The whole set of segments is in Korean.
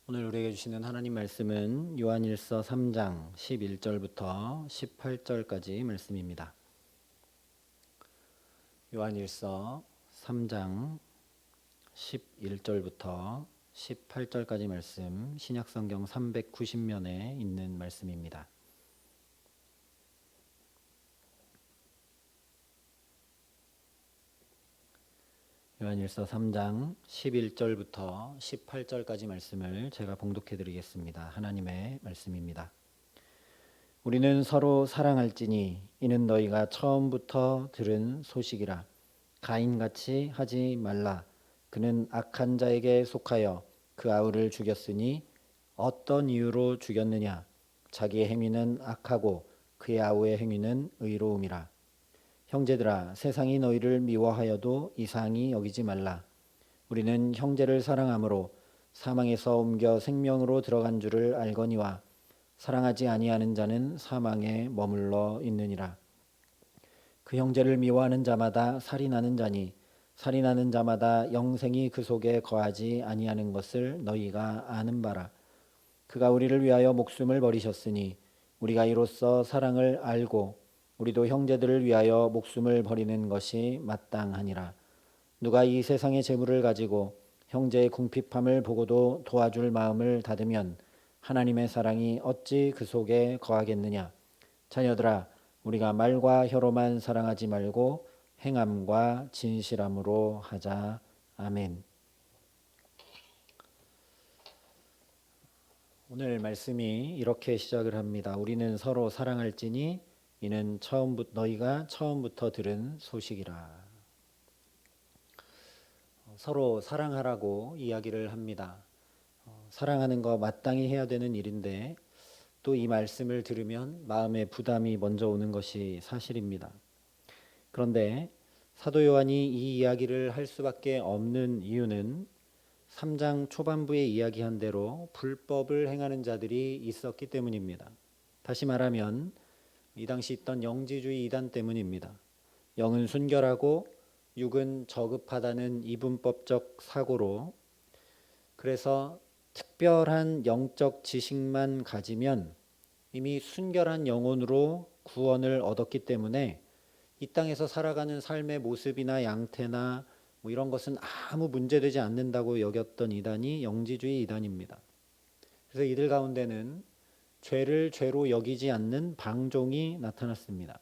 오늘 우리에게 주시는 하나님 말씀은 요한일서 3장 11절부터 18절까지 말씀입니다. 요한일서 3장 11절부터 18절까지 말씀, 신약성경 390면에 있는 말씀입니다. 요한일서 3장 11절부터 18절까지 말씀을 제가 봉독해 드리겠습니다. 하나님의 말씀입니다. 우리는 서로 사랑할지니 이는 너희가 처음부터 들은 소식이라. 가인같이 하지 말라. 그는 악한 자에게 속하여 그 아우를 죽였으니 어떤 이유로 죽였느냐? 자기의 행위는 악하고 그의 아우의 행위는 의로움이라. 형제들아, 세상이 너희를 미워하여도 이상히 여기지 말라. 우리는 형제를 사랑함으로 사망에서 옮겨 생명으로 들어간 줄을 알거니와 사랑하지 아니하는 자는 사망에 머물러 있느니라. 그 형제를 미워하는 자마다 살인하는 자니 살인하는 자마다 영생이 그 속에 거하지 아니하는 것을 너희가 아는 바라. 그가 우리를 위하여 목숨을 버리셨으니 우리가 이로써 사랑을 알고 우리도 형제들을 위하여 목숨을 버리는 것이 마땅하니라. 누가 이 세상의 재물을 가지고 형제의 궁핍함을 보고도 도와줄 마음을 닫으면 하나님의 사랑이 어찌 그 속에 거하겠느냐. 자녀들아, 우리가 말과 혀로만 사랑하지 말고 행함과 진실함으로 하자. 아멘. 오늘 말씀이 이렇게 시작을 합니다. 우리는 서로 사랑할지니 이는 너희가 처음부터 들은 소식이라. 서로 사랑하라고 이야기를 합니다. 사랑하는 거 마땅히 해야 되는 일인데 또 이 말씀을 들으면 마음에 부담이 먼저 오는 것이 사실입니다. 그런데 사도 요한이 이 이야기를 할 수밖에 없는 이유는 3장 초반부에 이야기한 대로 불법을 행하는 자들이 있었기 때문입니다. 다시 말하면 이 당시 있던 영지주의 이단 때문입니다. 영은 순결하고 육은 저급하다는 이분법적 사고로, 그래서 특별한 영적 지식만 가지면 이미 순결한 영혼으로 구원을 얻었기 때문에 이 땅에서 살아가는 삶의 모습이나 양태나 이런 것은 아무 문제되지 않는다고 여겼던 이단이 영지주의 이단입니다. 그래서 이들 가운데는 죄를 죄로 여기지 않는 방종이 나타났습니다.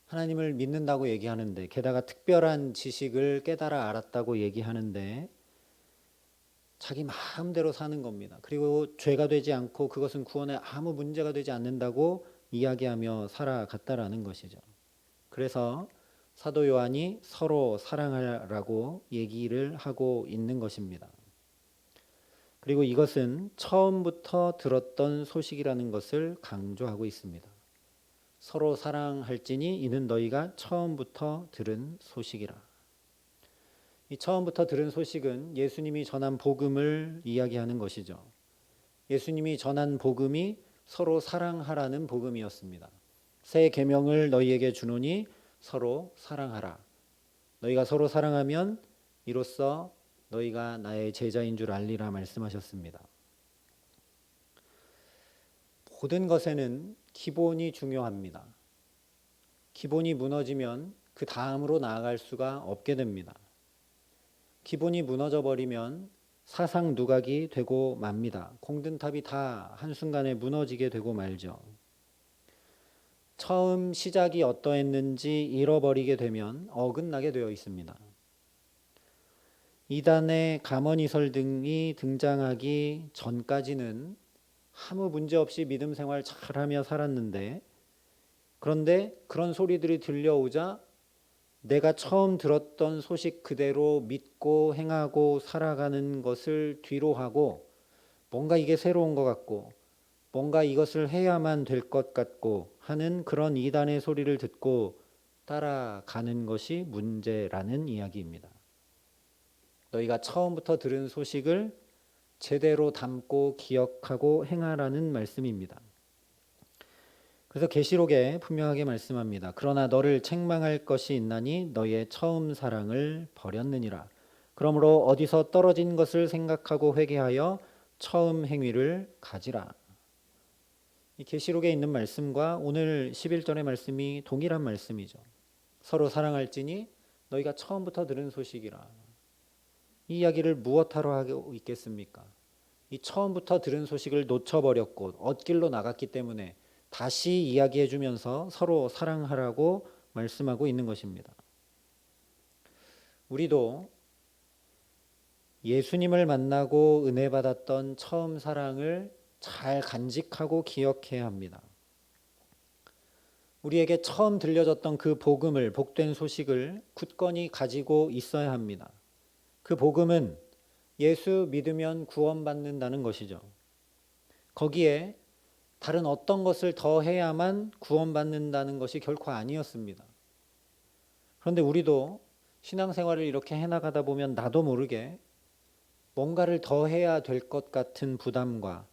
하나님을 믿는다고 얘기하는데, 게다가 특별한 지식을 깨달아 알았다고 얘기하는데 자기 마음대로 사는 겁니다. 그리고 죄가 되지 않고 그것은 구원에 아무 문제가 되지 않는다고 이야기하며 살아갔다라는 것이죠. 그래서 사도 요한이 서로 사랑하라고 얘기를 하고 있는 것입니다. 그리고 이것은 처음부터 들었던 소식이라는 것을 강조하고 있습니다. 서로 사랑할지니 이는 너희가 처음부터 들은 소식이라. 이 처음부터 들은 소식은 예수님이 전한 복음을 이야기하는 것이죠. 예수님이 전한 복음이 서로 사랑하라는 복음이었습니다. 새 계명을 너희에게 주노니 서로 사랑하라. 너희가 서로 사랑하면 이로써 너희가 나의 제자인 줄 알리라 말씀하셨습니다. 모든 것에는 기본이 중요합니다. 기본이 무너지면 그 다음으로 나아갈 수가 없게 됩니다. 기본이 무너져 버리면 사상 누각이 되고 맙니다. 공든탑이 다 한순간에 무너지게 되고 말죠. 처음 시작이 어떠했는지 잃어버리게 되면 어긋나게 되어 있습니다. 이단의 가머니설 등이 등장하기 전까지는 아무 문제 없이 믿음 생활 잘하며 살았는데, 그런데 그런 소리들이 들려오자 내가 처음 들었던 소식 그대로 믿고 행하고 살아가는 것을 뒤로 하고 뭔가 이게 새로운 것 같고 뭔가 이것을 해야만 될 것 같고 하는 그런 이단의 소리를 듣고 따라가는 것이 문제라는 이야기입니다. 너희가 처음부터 들은 소식을 제대로 담고 기억하고 행하라는 말씀입니다. 그래서 계시록에 분명하게 말씀합니다. 그러나 너를 책망할 것이 있나니 너의 처음 사랑을 버렸느니라. 그러므로 어디서 떨어진 것을 생각하고 회개하여 처음 행위를 가지라. 이 계시록에 있는 말씀과 오늘 11절의 말씀이 동일한 말씀이죠. 서로 사랑할지니 너희가 처음부터 들은 소식이라. 이 이야기를 무엇하러 하고 있겠습니까? 이 처음부터 들은 소식을 놓쳐버렸고 엇길로 나갔기 때문에 다시 이야기해주면서 서로 사랑하라고 말씀하고 있는 것입니다. 우리도 예수님을 만나고 은혜 받았던 처음 사랑을 잘 간직하고 기억해야 합니다. 우리에게 처음 들려졌던 그 복음을, 복된 소식을 굳건히 가지고 있어야 합니다. 그 복음은 예수 믿으면 구원받는다는 것이죠. 거기에 다른 어떤 것을 더 해야만 구원받는다는 것이 결코 아니었습니다. 그런데 우리도 신앙생활을 이렇게 해나가다 보면 나도 모르게 뭔가를 더 해야 될 것 같은 부담과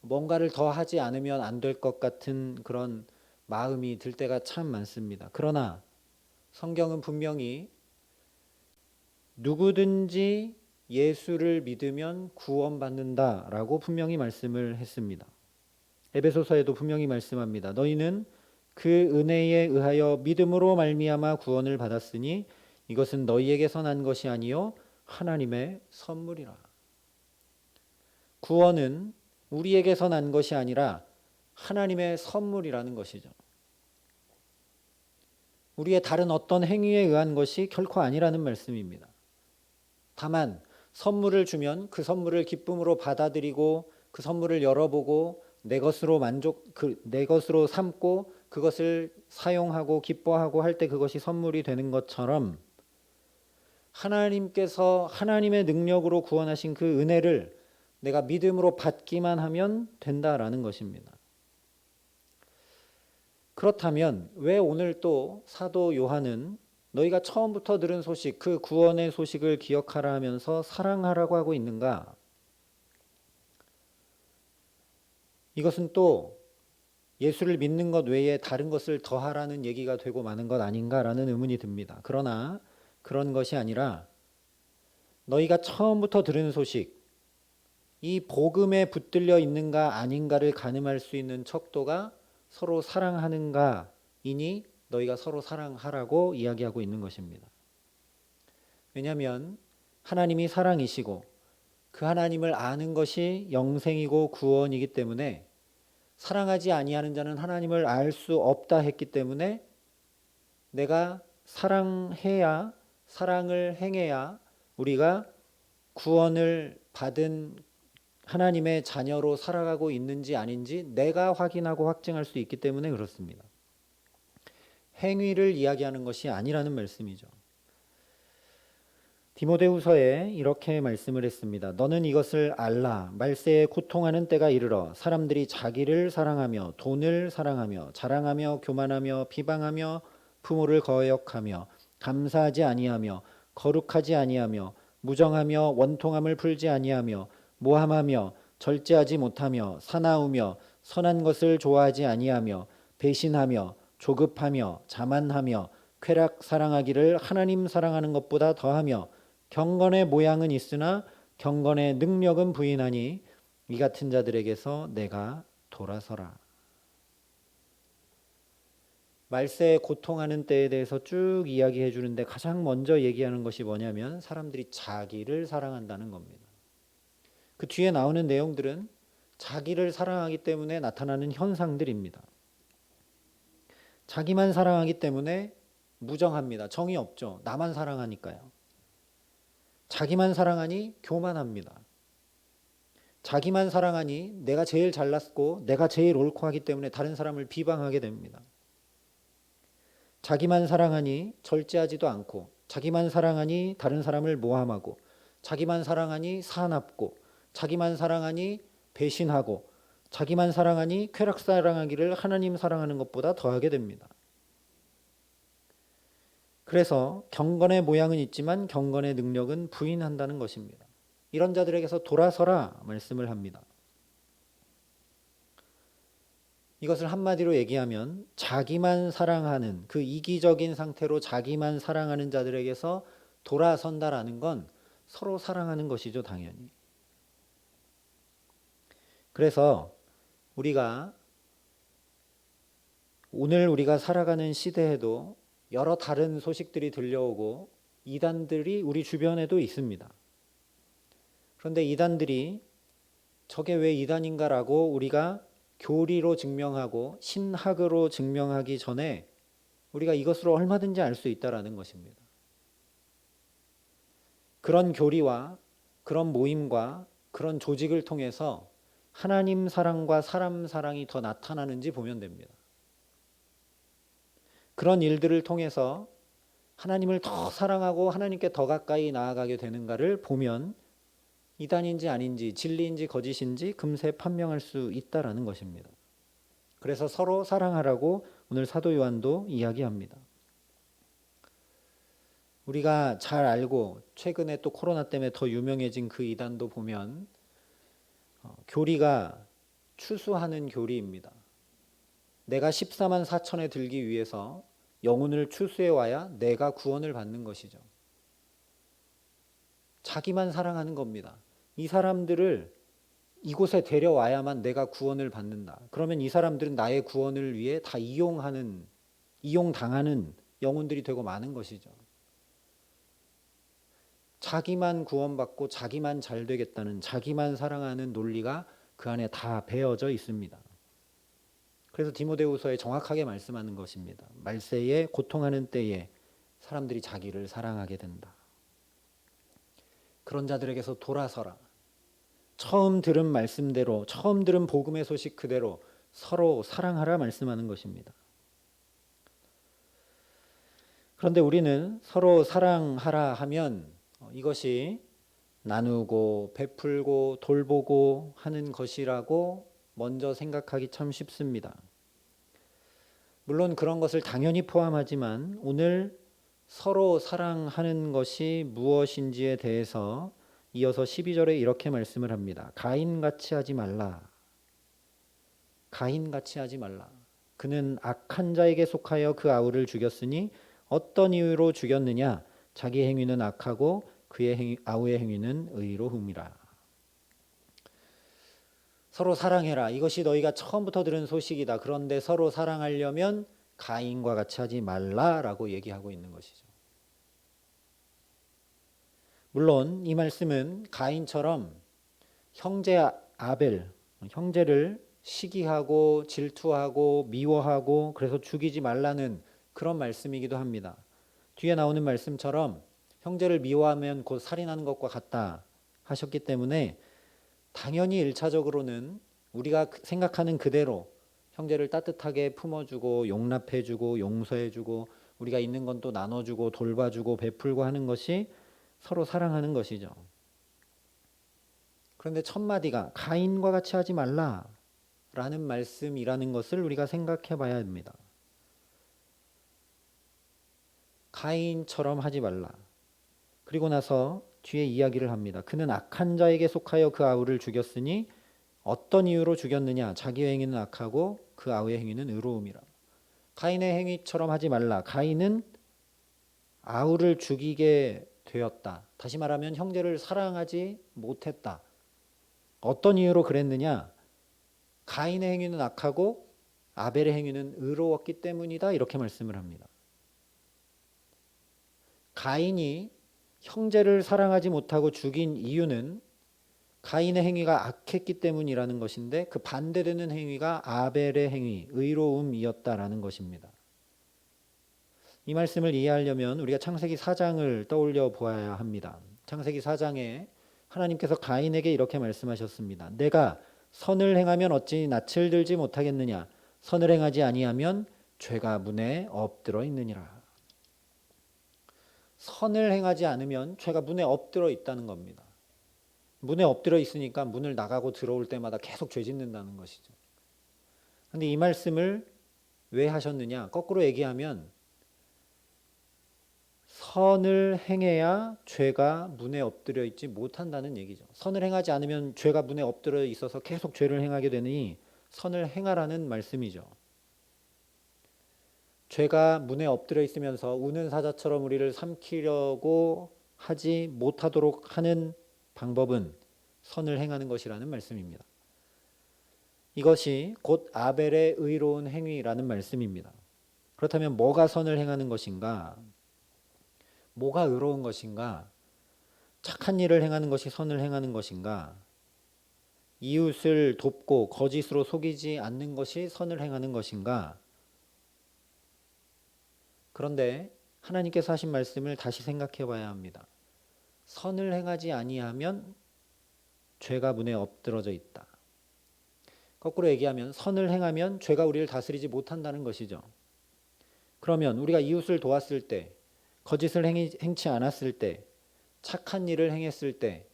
뭔가를 더 하지 않으면 안 될 것 같은 그런 마음이 들 때가 참 많습니다. 그러나 성경은 분명히 누구든지 예수를 믿으면 구원받는다라고 분명히 말씀을 했습니다. 에베소서에도 분명히 말씀합니다. 너희는 그 은혜에 의하여 믿음으로 말미암아 구원을 받았으니 이것은 너희에게서 난 것이 아니요 하나님의 선물이라. 구원은 우리에게서 난 것이 아니라 하나님의 선물이라는 것이죠. 우리의 다른 어떤 행위에 의한 것이 결코 아니라는 말씀입니다. 다만 선물을 주면 그 선물을 기쁨으로 받아들이고 그 선물을 열어보고 내 것으로 내 것으로 삼고 그것을 사용하고 기뻐하고 할 때 그것이 선물이 되는 것처럼 하나님께서 하나님의 능력으로 구원하신 그 은혜를 내가 믿음으로 받기만 하면 된다라는 것입니다. 그렇다면 왜 오늘 또 사도 요한은 너희가 처음부터 들은 소식, 그 구원의 소식을 기억하라 하면서 사랑하라고 하고 있는가? 이것은 또 예수를 믿는 것 외에 다른 것을 더하라는 얘기가 되고 마는 것 아닌가라는 의문이 듭니다. 그러나 그런 것이 아니라 너희가 처음부터 들은 소식, 이 복음에 붙들려 있는가 아닌가를 가늠할 수 있는 척도가 서로 사랑하는가이니 너희가 서로 사랑하라고 이야기하고 있는 것입니다. 왜냐하면 하나님이 사랑이시고 그 하나님을 아는 것이 영생이고 구원이기 때문에 사랑하지 아니하는 자는 하나님을 알 수 없다 했기 때문에 내가 사랑해야, 사랑을 행해야 우리가 구원을 받은 하나님의 자녀로 살아가고 있는지 아닌지 내가 확인하고 확증할 수 있기 때문에 그렇습니다. 행위를 이야기하는 것이 아니라는 말씀이죠. 디모데후서에 이렇게 말씀을 했습니다. 너는 이것을 알라. 말세에 고통하는 때가 이르러 사람들이 자기를 사랑하며 돈을 사랑하며 자랑하며 교만하며 비방하며 부모를 거역하며 감사하지 아니하며 거룩하지 아니하며 무정하며 원통함을 풀지 아니하며 모함하며 절제하지 못하며 사나우며 선한 것을 좋아하지 아니하며 배신하며 조급하며 자만하며 쾌락 사랑하기를 하나님 사랑하는 것보다 더하며 경건의 모양은 있으나 경건의 능력은 부인하니 이 같은 자들에게서 내가 돌아서라. 말세에 고통하는 때에 대해서 쭉 이야기해 주는데 가장 먼저 얘기하는 것이 뭐냐면 사람들이 자기를 사랑한다는 겁니다. 그 뒤에 나오는 내용들은 자기를 사랑하기 때문에 나타나는 현상들입니다. 자기만 사랑하기 때문에 무정합니다. 정이 없죠. 나만 사랑하니까요. 자기만 사랑하니 교만합니다. 자기만 사랑하니 내가 제일 잘났고 내가 제일 옳고 하기 때문에 다른 사람을 비방하게 됩니다. 자기만 사랑하니 절제하지도 않고 자기만 사랑하니 다른 사람을 모함하고 자기만 사랑하니 사납고 자기만 사랑하니 배신하고 자기만 사랑하니 쾌락 사랑하기를 하나님 사랑하는 것보다 더하게 됩니다. 그래서 경건의 모양은 있지만 경건의 능력은 부인한다는 것입니다. 이런 자들에게서 돌아서라 말씀을 합니다. 이것을 한마디로 얘기하면 자기만 사랑하는 그 이기적인 상태로 자기만 사랑하는 자들에게서 돌아선다라는 건 서로 사랑하는 것이죠, 당연히. 그래서 오늘 우리가 살아가는 시대에도 여러 다른 소식들이 들려오고 이단들이 우리 주변에도 있습니다. 그런데 이단들이 저게 왜 이단인가라고 우리가 교리로 증명하고 신학으로 증명하기 전에 우리가 이것으로 얼마든지 알 수 있다라는 것입니다. 그런 교리와 그런 모임과 그런 조직을 통해서 하나님 사랑과 사람 사랑이 더 나타나는지 보면 됩니다. 그런 일들을 통해서 하나님을 더 사랑하고 하나님께 더 가까이 나아가게 되는가를 보면 이단인지 아닌지 진리인지 거짓인지 금세 판명할 수 있다라는 것입니다. 그래서 서로 사랑하라고 오늘 사도 요한도 이야기합니다. 우리가 잘 알고 최근에 또 코로나 때문에 더 유명해진 그 이단도 보면 교리가 추수하는 교리입니다. 내가 14만 4천에 들기 위해서 영혼을 추수해 와야 내가 구원을 받는 것이죠. 자기만 사랑하는 겁니다. 이 사람들을 이곳에 데려와야만 내가 구원을 받는다. 그러면 이 사람들은 나의 구원을 위해 다 이용당하는 영혼들이 되고 마는 것이죠. 자기만 구원받고 자기만 잘 되겠다는, 자기만 사랑하는 논리가 그 안에 다 배어져 있습니다. 그래서 디모데후서에 정확하게 말씀하는 것입니다. 말세에 고통하는 때에 사람들이 자기를 사랑하게 된다. 그런 자들에게서 돌아서라. 처음 들은 말씀대로, 처음 들은 복음의 소식 그대로 서로 사랑하라 말씀하는 것입니다. 그런데 우리는 서로 사랑하라 하면 이것이 나누고 베풀고 돌보고 하는 것이라고 먼저 생각하기 참 쉽습니다. 물론 그런 것을 당연히 포함하지만 오늘 서로 사랑하는 것이 무엇인지에 대해서 이어서 12절에 이렇게 말씀을 합니다. 가인같이 하지 말라. 가인같이 하지 말라. 그는 악한 자에게 속하여 그 아우를 죽였으니 어떤 이유로 죽였느냐? 자기 행위는 악하고 그의 아우의 행위는 의로움이라. 서로 사랑해라. 이것이 너희가 처음부터 들은 소식이다. 그런데 서로 사랑하려면 가인과 같이 하지 말라라고 얘기하고 있는 것이죠. 물론 이 말씀은 가인처럼 형제 아벨, 형제를 시기하고 질투하고 미워하고 그래서 죽이지 말라는 그런 말씀이기도 합니다. 뒤에 나오는 말씀처럼 형제를 미워하면 곧 살인하는 것과 같다 하셨기 때문에 당연히 1차적으로는 우리가 생각하는 그대로 형제를 따뜻하게 품어주고 용납해주고 용서해주고 우리가 있는 건 또 나눠주고 돌봐주고 베풀고 하는 것이 서로 사랑하는 것이죠. 그런데 첫 마디가 가인과 같이 하지 말라라는 말씀이라는 것을 우리가 생각해 봐야 합니다. 가인처럼 하지 말라. 그리고 나서 뒤에 이야기를 합니다. 그는 악한 자에게 속하여 그 아우를 죽였으니 어떤 이유로 죽였느냐? 자기의 행위는 악하고 그 아우의 행위는 의로움이라. 가인의 행위처럼 하지 말라. 가인은 아우를 죽이게 되었다. 다시 말하면 형제를 사랑하지 못했다. 어떤 이유로 그랬느냐? 가인의 행위는 악하고 아벨의 행위는 의로웠기 때문이다. 이렇게 말씀을 합니다. 가인이 형제를 사랑하지 못하고 죽인 이유는 가인의 행위가 악했기 때문이라는 것인데 그 반대되는 행위가 아벨의 행위, 의로움이었다라는 것입니다. 이 말씀을 이해하려면 우리가 창세기 4장을 떠올려 보아야 합니다. 창세기 4장에 하나님께서 가인에게 이렇게 말씀하셨습니다. 내가 선을 행하면 어찌 낯을 들지 못하겠느냐? 선을 행하지 아니하면 죄가 문에 엎드러 있느니라. 선을 행하지 않으면 죄가 문에 엎드러 있다는 겁니다. 문에 엎드려 있으니까 문을 나가고 들어올 때마다 계속 죄 짓는다는 것이죠. 그런데 이 말씀을 왜 하셨느냐? 거꾸로 얘기하면 선을 행해야 죄가 문에 엎드려 있지 못한다는 얘기죠. 선을 행하지 않으면 죄가 문에 엎드려 있어서 계속 죄를 행하게 되니 선을 행하라는 말씀이죠. 죄가 문에 엎드려 있으면서 우는 사자처럼 우리를 삼키려고 하지 못하도록 하는 방법은 선을 행하는 것이라는 말씀입니다. 이것이 곧 아벨의 의로운 행위라는 말씀입니다. 그렇다면 뭐가 선을 행하는 것인가? 뭐가 의로운 것인가? 착한 일을 행하는 것이 선을 행하는 것인가? 이웃을 돕고 거짓으로 속이지 않는 것이 선을 행하는 것인가? 그런데 하나님께서 하신 말씀을 다시 생각해 봐야 합니다. 선을 행하지 아니하면 죄가 문에 엎드러져 있다. 거꾸로 얘기하면 선을 행하면 죄가 우리를 다스리지 못한다는 것이죠. 그러면 우리가 이웃을 도왔을 때, 거짓을 행치 않았을 때, 착한 일을 행했을 때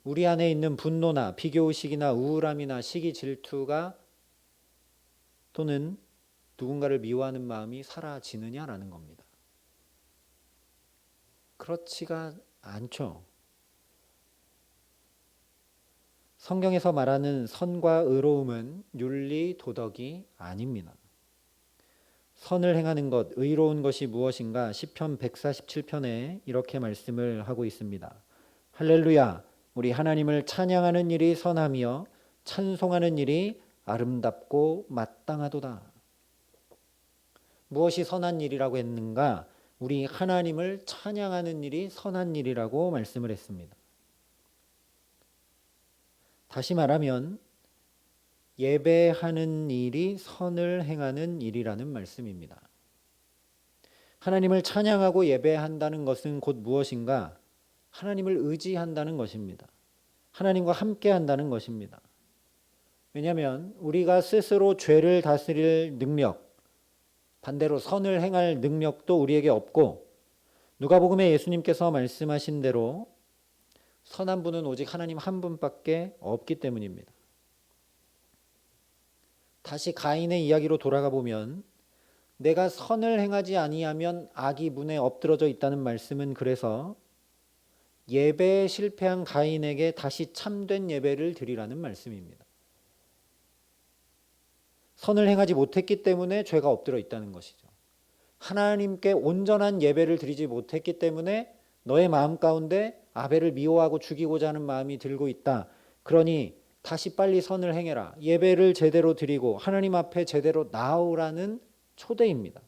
우리 안에 있는 분노나 비교의식이나 우울함이나 시기 질투가 또는 누군가를 미워하는 마음이 사라지느냐라는 겁니다. 그렇지가 않죠. 성경에서 말하는 선과 의로움은 윤리, 도덕이 아닙니다. 선을 행하는 것, 의로운 것이 무엇인가? 시편 147편에 이렇게 말씀을 하고 있습니다. 할렐루야! 우리 하나님을 찬양하는 일이 선하며 찬송하는 일이 아름답고 마땅하도다. 무엇이 선한 일이라고 했는가? 우리 하나님을 찬양하는 일이 선한 일이라고 말씀을 했습니다. 다시 말하면 예배하는 일이 선을 행하는 일이라는 말씀입니다. 하나님을 찬양하고 예배한다는 것은 곧 무엇인가? 하나님을 의지한다는 것입니다. 하나님과 함께 한다는 것입니다. 왜냐하면 우리가 스스로 죄를 다스릴 능력, 반대로 선을 행할 능력도 우리에게 없고, 누가복음에 예수님께서 말씀하신 대로 선한 분은 오직 하나님 한 분밖에 없기 때문입니다. 다시 가인의 이야기로 돌아가 보면 내가 선을 행하지 아니하면 악이 문에 엎드러져 있다는 말씀은 그래서 예배에 실패한 가인에게 다시 참된 예배를 드리라는 말씀입니다. 선을 행하지 못했기 때문에 죄가 엎드려 있다는 것이죠. 하나님께 온전한 예배를 드리지 못했기 때문에 너의 마음 가운데 아벨을 미워하고 죽이고자 하는 마음이 들고 있다. 그러니 다시 빨리 선을 행해라. 예배를 제대로 드리고 하나님 앞에 제대로 나오라는 초대입니다.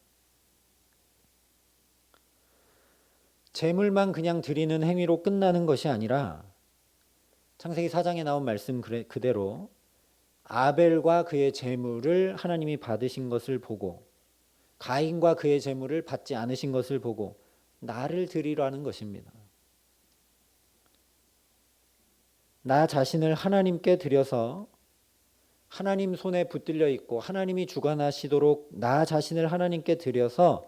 제물만 그냥 드리는 행위로 끝나는 것이 아니라 창세기 4장에 나온 말씀 그대로 아벨과 그의 제물을 하나님이 받으신 것을 보고 가인과 그의 제물을 받지 않으신 것을 보고 나를 드리라는 것입니다. 나 자신을 하나님께 드려서 하나님 손에 붙들려 있고 하나님이 주관하시도록 나 자신을 하나님께 드려서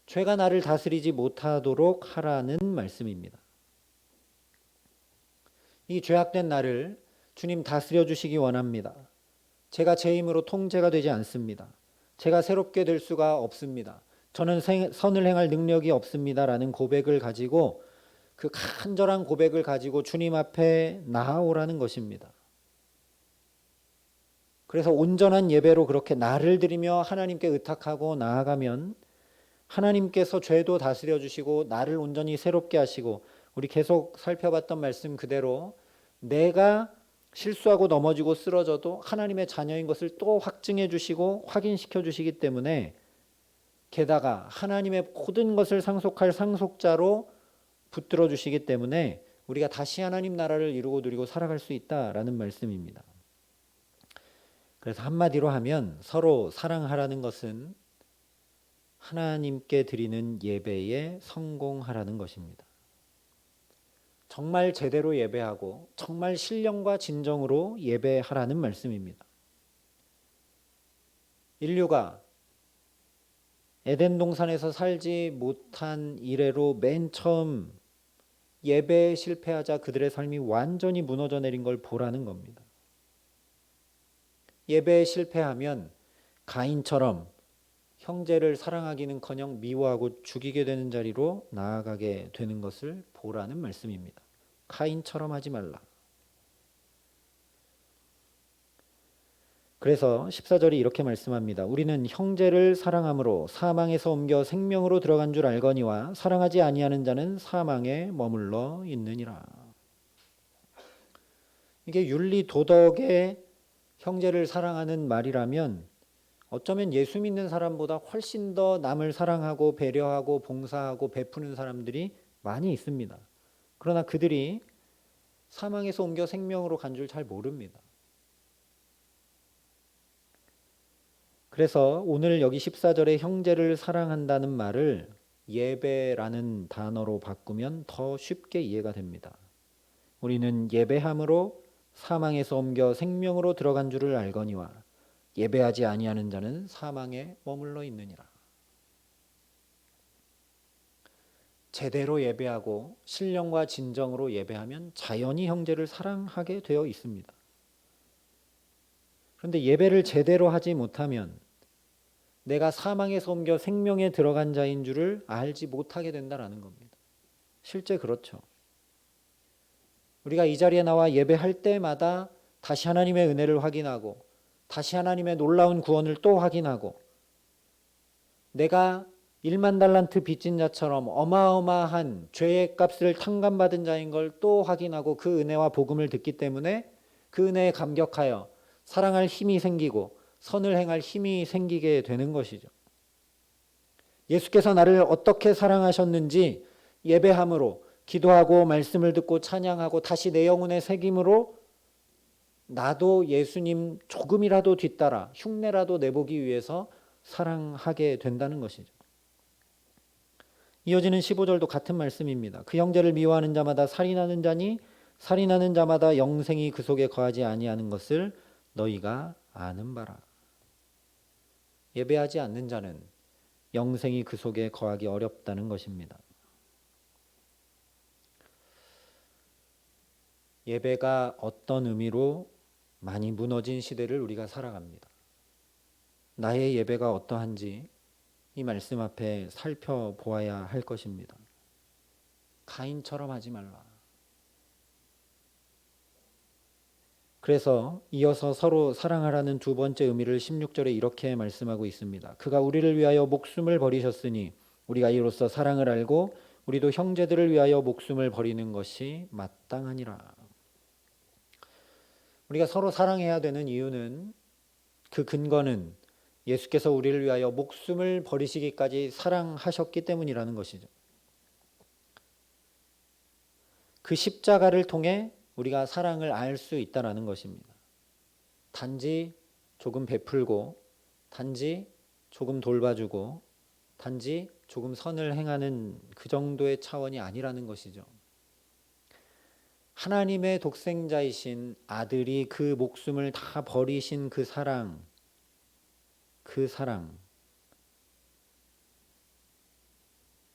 죄가 나를 다스리지 못하도록 하라는 말씀입니다. 이 죄악된 나를 주님 다스려 주시기 원합니다. 제가 제 힘으로 통제가 되지 않습니다. 제가 새롭게 될 수가 없습니다. 저는 선을 행할 능력이 없습니다. 라는 고백을 가지고 그 간절한 고백을 가지고 주님 앞에 나아오라는 것입니다. 그래서 온전한 예배로 그렇게 나를 드리며 하나님께 의탁하고 나아가면 하나님께서 죄도 다스려 주시고 나를 온전히 새롭게 하시고 우리 계속 살펴봤던 말씀 그대로 내가 실수하고 넘어지고 쓰러져도 하나님의 자녀인 것을 또 확증해 주시고 확인시켜 주시기 때문에 게다가 하나님의 모든 것을 상속할 상속자로 붙들어 주시기 때문에 우리가 다시 하나님 나라를 이루고 누리고 살아갈 수 있다라는 말씀입니다. 그래서 한마디로 하면 서로 사랑하라는 것은 하나님께 드리는 예배에 성공하라는 것입니다. 정말 제대로 예배하고 정말 신령과 진정으로 예배하라는 말씀입니다. 인류가 에덴 동산에서 살지 못한 이래로 맨 처음 예배에 실패하자 그들의 삶이 완전히 무너져 내린 걸 보라는 겁니다. 예배에 실패하면 가인처럼 형제를 사랑하기는커녕 미워하고 죽이게 되는 자리로 나아가게 되는 것을 보라는 말씀입니다. 가인처럼 하지 말라. 그래서 14절이 이렇게 말씀합니다. 우리는 형제를 사랑함으로 사망에서 옮겨 생명으로 들어간 줄 알거니와 사랑하지 아니하는 자는 사망에 머물러 있느니라. 이게 윤리 도덕의 형제를 사랑하는 말이라면 어쩌면 예수 믿는 사람보다 훨씬 더 남을 사랑하고 배려하고 봉사하고 베푸는 사람들이 많이 있습니다. 그러나 그들이 사망에서 옮겨 생명으로 간 줄 잘 모릅니다. 그래서 오늘 여기 14절에 형제를 사랑한다는 말을 예배라는 단어로 바꾸면 더 쉽게 이해가 됩니다. 우리는 예배함으로 사망에서 옮겨 생명으로 들어간 줄을 알거니와 예배하지 아니하는 자는 사망에 머물러 있느니라. 제대로 예배하고 신령과 진정으로 예배하면 자연히 형제를 사랑하게 되어 있습니다. 그런데 예배를 제대로 하지 못하면 내가 사망에서 옮겨 생명에 들어간 자인 줄을 알지 못하게 된다라는 겁니다. 실제 그렇죠. 우리가 이 자리에 나와 예배할 때마다 다시 하나님의 은혜를 확인하고 다시 하나님의 놀라운 구원을 또 확인하고 내가 1만 달란트 빚진 자처럼 어마어마한 죄의 값을 탕감받은 자인 걸 또 확인하고 그 은혜와 복음을 듣기 때문에 그 은혜에 감격하여 사랑할 힘이 생기고 선을 행할 힘이 생기게 되는 것이죠. 예수께서 나를 어떻게 사랑하셨는지 예배함으로 기도하고 말씀을 듣고 찬양하고 다시 내 영혼의 새김으로 나도 예수님 조금이라도 뒤따라 흉내라도 내보기 위해서 사랑하게 된다는 것이죠. 이어지는 15절도 같은 말씀입니다. 그 형제를 미워하는 자마다 살인하는 자니 살인하는 자마다 영생이 그 속에 거하지 아니하는 것을 너희가 아는 바라. 예배하지 않는 자는 영생이 그 속에 거하기 어렵다는 것입니다. 예배가 어떤 의미로 많이 무너진 시대를 우리가 살아갑니다. 나의 예배가 어떠한지 이 말씀 앞에 살펴보아야 할 것입니다. 가인처럼 하지 말라. 그래서 이어서 서로 사랑하라는 두 번째 의미를 16절에 이렇게 말씀하고 있습니다. 그가 우리를 위하여 목숨을 버리셨으니 우리가 이로써 사랑을 알고 우리도 형제들을 위하여 목숨을 버리는 것이 마땅하니라. 우리가 서로 사랑해야 되는 이유는 그 근거는 예수께서 우리를 위하여 목숨을 버리시기까지 사랑하셨기 때문이라는 것이죠. 그 십자가를 통해 우리가 사랑을 알 수 있다는 것입니다. 단지 조금 베풀고 단지 조금 돌봐주고 단지 조금 선을 행하는 그 정도의 차원이 아니라는 것이죠. 하나님의 독생자이신 아들이 그 목숨을 다 버리신 그 사랑,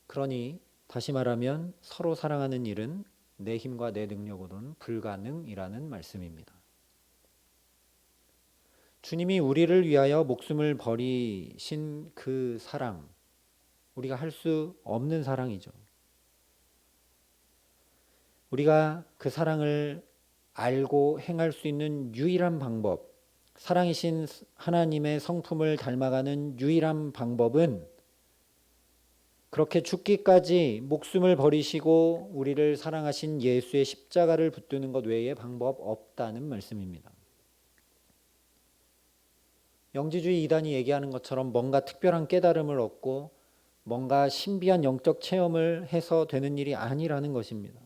그러니 다시 말하면 서로 사랑하는 일은 내 힘과 내 능력으로는 불가능이라는 말씀입니다. 주님이 우리를 위하여 목숨을 버리신 그 사랑, 우리가 할 수 없는 사랑이죠. 우리가 그 사랑을 알고 행할 수 있는 유일한 방법, 사랑이신 하나님의 성품을 닮아가는 유일한 방법은 그렇게 죽기까지 목숨을 버리시고 우리를 사랑하신 예수의 십자가를 붙드는 것 외에 방법 없다는 말씀입니다. 영지주의 이단이 얘기하는 것처럼 뭔가 특별한 깨달음을 얻고 뭔가 신비한 영적 체험을 해서 되는 일이 아니라는 것입니다.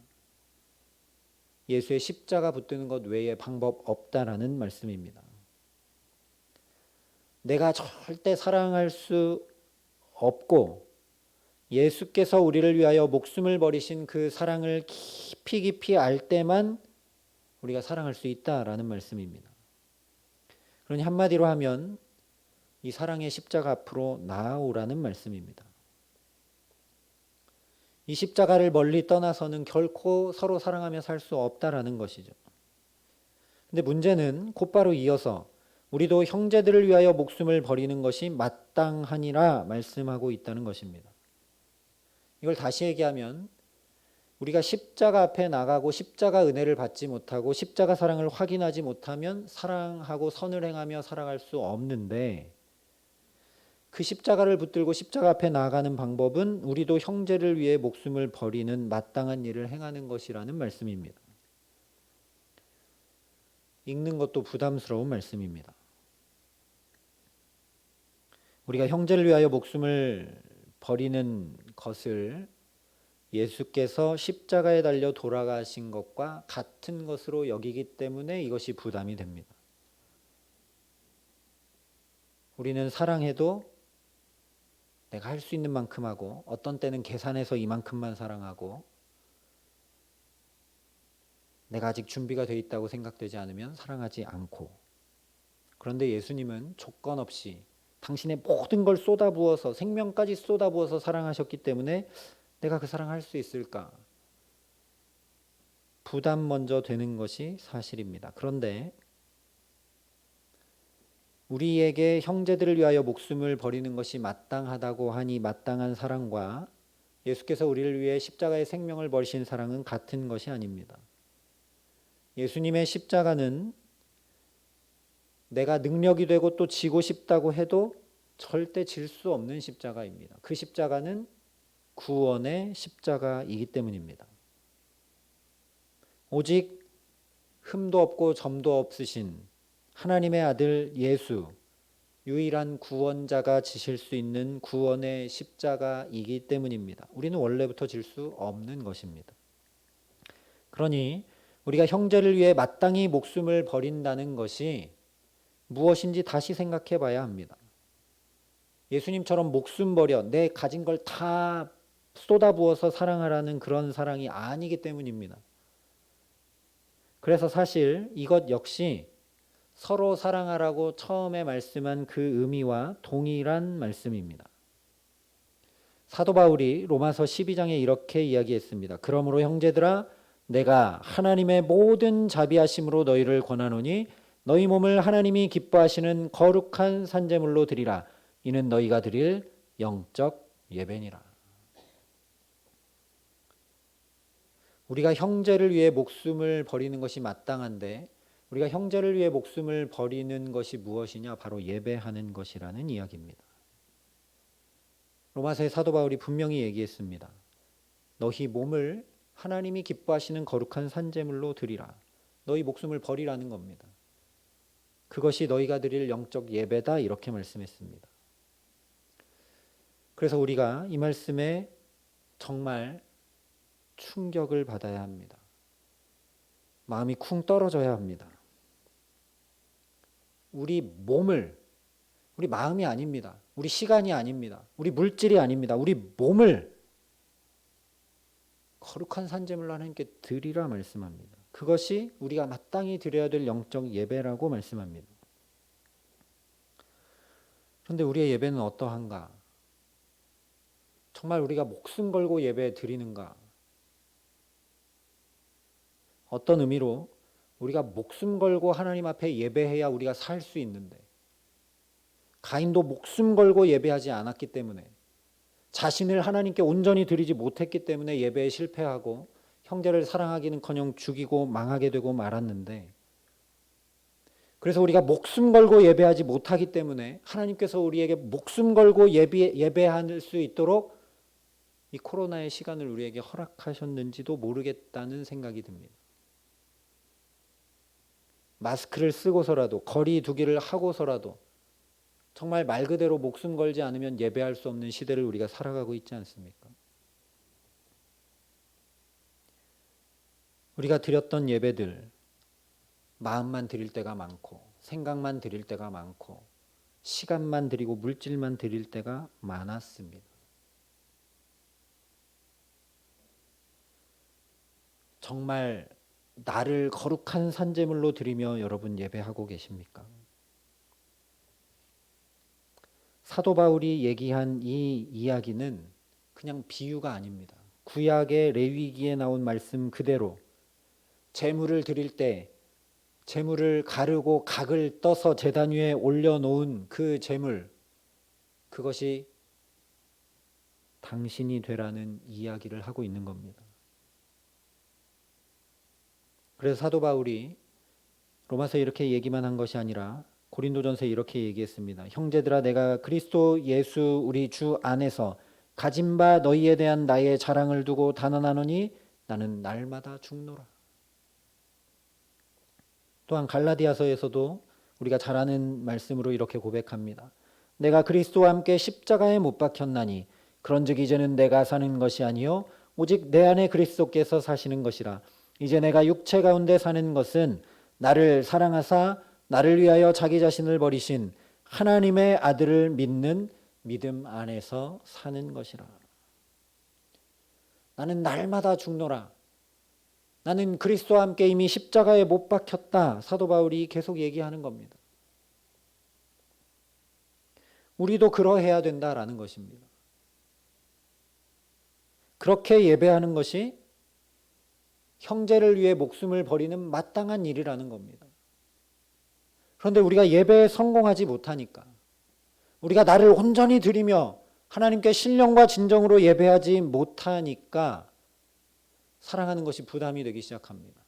예수의 십자가 붙드는 것 외에 방법 없다라는 말씀입니다. 내가 절대 사랑할 수 없고 예수께서 우리를 위하여 목숨을 버리신 그 사랑을 깊이 알 때만 우리가 사랑할 수 있다라는 말씀입니다. 그러니 한마디로 하면 이 사랑의 십자가 앞으로 나아오라는 말씀입니다. 이 십자가를 멀리 떠나서는 결코 서로 사랑하며 살 수 없다라는 것이죠. 근데 문제는 곧바로 이어서 우리도 형제들을 위하여 목숨을 버리는 것이 마땅하니라 말씀하고 있다는 것입니다. 이걸 다시 얘기하면 우리가 십자가 앞에 나가고 십자가 은혜를 받지 못하고 십자가 사랑을 확인하지 못하면 사랑하고 선을 행하며 살아갈 수 없는데, 그 십자가를 붙들고 십자가 앞에 나아가는 방법은 우리도 형제를 위해 목숨을 버리는 마땅한 일을 행하는 것이라는 말씀입니다. 읽는 것도 부담스러운 말씀입니다. 우리가 형제를 위하여 목숨을 버리는 것을 예수께서 십자가에 달려 돌아가신 것과 같은 것으로 여기기 때문에 이것이 부담이 됩니다. 우리는 사랑해도 내가 할 수 있는 만큼 하고, 어떤 때는 계산해서 이만큼만 사랑하고, 내가 아직 준비가 되어 있다고 생각되지 않으면 사랑하지 않고, 그런데 예수님은 조건 없이 당신의 모든 걸 쏟아부어서, 생명까지 쏟아부어서 사랑하셨기 때문에 내가 그 사랑할 수 있을까? 부담 먼저 되는 것이 사실입니다. 그런데 우리에게 형제들을 위하여 목숨을 버리는 것이 마땅하다고 하니 마땅한 사랑과 예수께서 우리를 위해 십자가의 생명을 버리신 사랑은 같은 것이 아닙니다. 예수님의 십자가는 내가 능력이 되고 또 지고 싶다고 해도 절대 질 수 없는 십자가입니다. 그 십자가는 구원의 십자가이기 때문입니다. 오직 흠도 없고 점도 없으신 하나님의 아들 예수, 유일한 구원자가 지실 수 있는 구원의 십자가이기 때문입니다. 우리는 원래부터 질 수 없는 것입니다. 그러니 우리가 형제를 위해 마땅히 목숨을 버린다는 것이 무엇인지 다시 생각해 봐야 합니다. 예수님처럼 목숨 버려 내 가진 걸 다 쏟아부어서 사랑하라는 그런 사랑이 아니기 때문입니다. 그래서 사실 이것 역시 서로 사랑하라고 처음에 말씀한 그 의미와 동일한 말씀입니다. 사도 바울이 로마서 12장에 이렇게 이야기했습니다. 그러므로 형제들아, 내가 하나님의 모든 자비하심으로 너희를 권하노니 너희 몸을 하나님이 기뻐하시는 거룩한 산제물로 드리라. 이는 너희가 드릴 영적 예배니라. 우리가 형제를 위해 목숨을 버리는 것이 마땅한데, 우리가 형제를 위해 목숨을 버리는 것이 무엇이냐? 바로 예배하는 것이라는 이야기입니다. 로마서의 사도 바울이 분명히 얘기했습니다. 너희 몸을 하나님이 기뻐하시는 거룩한 산제물로 드리라. 너희 목숨을 버리라는 겁니다. 그것이 너희가 드릴 영적 예배다, 이렇게 말씀했습니다. 그래서 우리가 이 말씀에 정말 충격을 받아야 합니다. 마음이 쿵 떨어져야 합니다. 우리 몸을, 우리 마음이 아닙니다. 우리 시간이 아닙니다. 우리 물질이 아닙니다. 우리 몸을 거룩한 산제물로 하나님께 드리라 말씀합니다. 그것이 우리가 마땅히 드려야 될 영적 예배라고 말씀합니다. 그런데 우리의 예배는 어떠한가? 정말 우리가 목숨 걸고 예배 드리는가? 어떤 의미로 우리가 목숨 걸고 하나님 앞에 예배해야 우리가 살 수 있는데, 가인도 목숨 걸고 예배하지 않았기 때문에, 자신을 하나님께 온전히 드리지 못했기 때문에 예배에 실패하고 형제를 사랑하기는커녕 죽이고 망하게 되고 말았는데, 그래서 우리가 목숨 걸고 예배하지 못하기 때문에 하나님께서 우리에게 목숨 걸고 예배할 수 있도록 이 코로나의 시간을 우리에게 허락하셨는지도 모르겠다는 생각이 듭니다. 마스크를 쓰고서라도, 거리 두기를 하고서라도 정말 말 그대로 목숨 걸지 않으면 예배할 수 없는 시대를 우리가 살아가고 있지 않습니까? 우리가 드렸던 예배들, 마음만 드릴 때가 많고, 생각만 드릴 때가 많고, 시간만 드리고 물질만 드릴 때가 많았습니다. 정말 나를 거룩한 산제물로 드리며 여러분 예배하고 계십니까? 사도 바울이 얘기한 이 이야기는 그냥 비유가 아닙니다. 구약의 레위기에 나온 말씀 그대로 제물을 드릴 때 제물을 가르고 각을 떠서 제단 위에 올려놓은 그 제물, 그것이 당신이 되라는 이야기를 하고 있는 겁니다. 그래서 사도 바울이 로마서에 이렇게 얘기만 한 것이 아니라 고린도전서에 이렇게 얘기했습니다. 형제들아, 내가 그리스도 예수 우리 주 안에서 가진 바 너희에 대한 나의 자랑을 두고 단언하노니 나는 날마다 죽노라. 또한 갈라디아서에서도 우리가 잘 아는 말씀으로 이렇게 고백합니다. 내가 그리스도와 함께 십자가에 못 박혔나니 그런즉 이제는 내가 사는 것이 아니요 오직 내 안에 그리스도께서 사시는 것이라. 이제 내가 육체 가운데 사는 것은 나를 사랑하사 나를 위하여 자기 자신을 버리신 하나님의 아들을 믿는 믿음 안에서 사는 것이라. 나는 날마다 죽노라. 나는 그리스도와 함께 이미 십자가에 못 박혔다. 사도 바울이 계속 얘기하는 겁니다. 우리도 그러해야 된다라는 것입니다. 그렇게 예배하는 것이 형제를 위해 목숨을 버리는 마땅한 일이라는 겁니다. 그런데 우리가 예배에 성공하지 못하니까, 우리가 나를 온전히 드리며 하나님께 신령과 진정으로 예배하지 못하니까 사랑하는 것이 부담이 되기 시작합니다.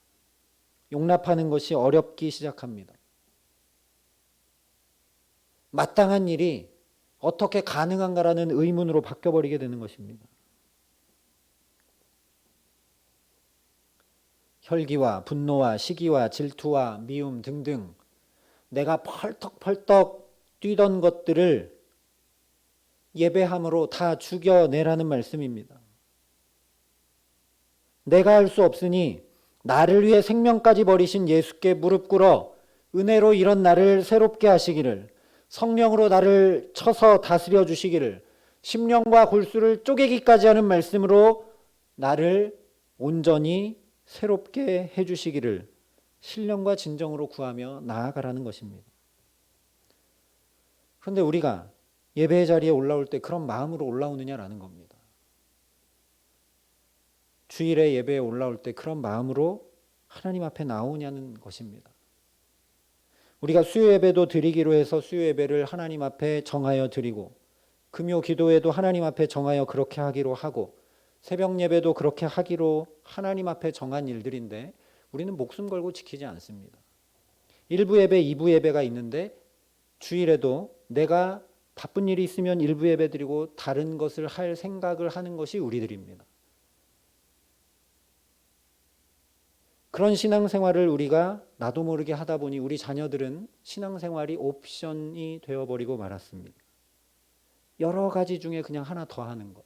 용납하는 것이 어렵기 시작합니다. 마땅한 일이 어떻게 가능한가라는 의문으로 바뀌어버리게 되는 것입니다. 혈기와 분노와 시기와 질투와 미움 등등 내가 펄떡펄떡 뛰던 것들을 예배함으로 다 죽여내라는 말씀입니다. 내가 할 수 없으니 나를 위해 생명까지 버리신 예수께 무릎 꿇어 은혜로 이런 나를 새롭게 하시기를, 성령으로 나를 쳐서 다스려 주시기를, 심령과 골수를 쪼개기까지 하는 말씀으로 나를 온전히 새롭게 해주시기를 신령과 진정으로 구하며 나아가라는 것입니다. 그런데 우리가 예배의 자리에 올라올 때 그런 마음으로 올라오느냐라는 겁니다. 주일에 예배에 올라올 때 그런 마음으로 하나님 앞에 나오냐는 것입니다. 우리가 수요 예배도 드리기로 해서 수요 예배를 하나님 앞에 정하여 드리고, 금요 기도회도 하나님 앞에 정하여 그렇게 하기로 하고, 새벽 예배도 그렇게 하기로 하나님 앞에 정한 일들인데 우리는 목숨 걸고 지키지 않습니다. 1부 예배, 2부 예배가 있는데 주일에도 내가 바쁜 일이 있으면 1부 예배 드리고 다른 것을 할 생각을 하는 것이 우리들입니다. 그런 신앙생활을 우리가 나도 모르게 하다 보니 우리 자녀들은 신앙생활이 옵션이 되어버리고 말았습니다. 여러 가지 중에 그냥 하나 더 하는 것.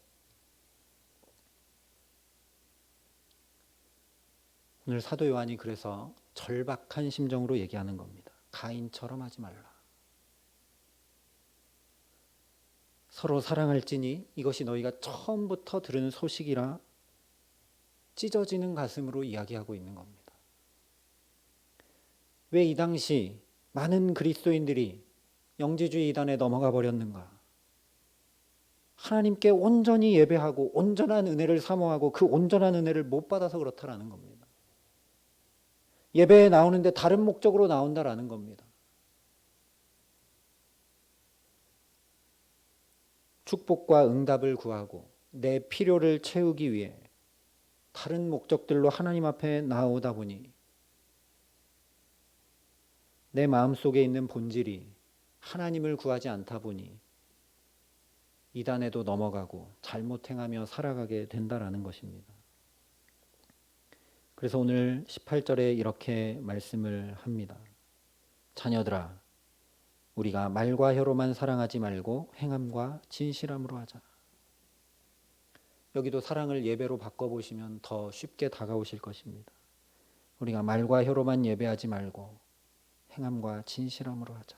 오늘 사도 요한이 그래서 절박한 심정으로 얘기하는 겁니다. 가인처럼 하지 말라. 서로 사랑할지니 이것이 너희가 처음부터 들은 소식이라 찢어지는 가슴으로 이야기하고 있는 겁니다. 왜 이 당시 많은 그리스도인들이 영지주의 이단에 넘어가 버렸는가? 하나님께 온전히 예배하고 온전한 은혜를 사모하고 그 온전한 은혜를 못 받아서 그렇다라는 겁니다. 예배에 나오는데 다른 목적으로 나온다라는 겁니다. 축복과 응답을 구하고 내 필요를 채우기 위해 다른 목적들로 하나님 앞에 나오다 보니 내 마음속에 있는 본질이 하나님을 구하지 않다 보니 이단에도 넘어가고 잘못 행하며 살아가게 된다라는 것입니다. 그래서 오늘 18절에 이렇게 말씀을 합니다. 자녀들아, 우리가 말과 혀로만 사랑하지 말고 행함과 진실함으로 하자. 여기도 사랑을 예배로 바꿔보시면 더 쉽게 다가오실 것입니다. 우리가 말과 혀로만 예배하지 말고 행함과 진실함으로 하자.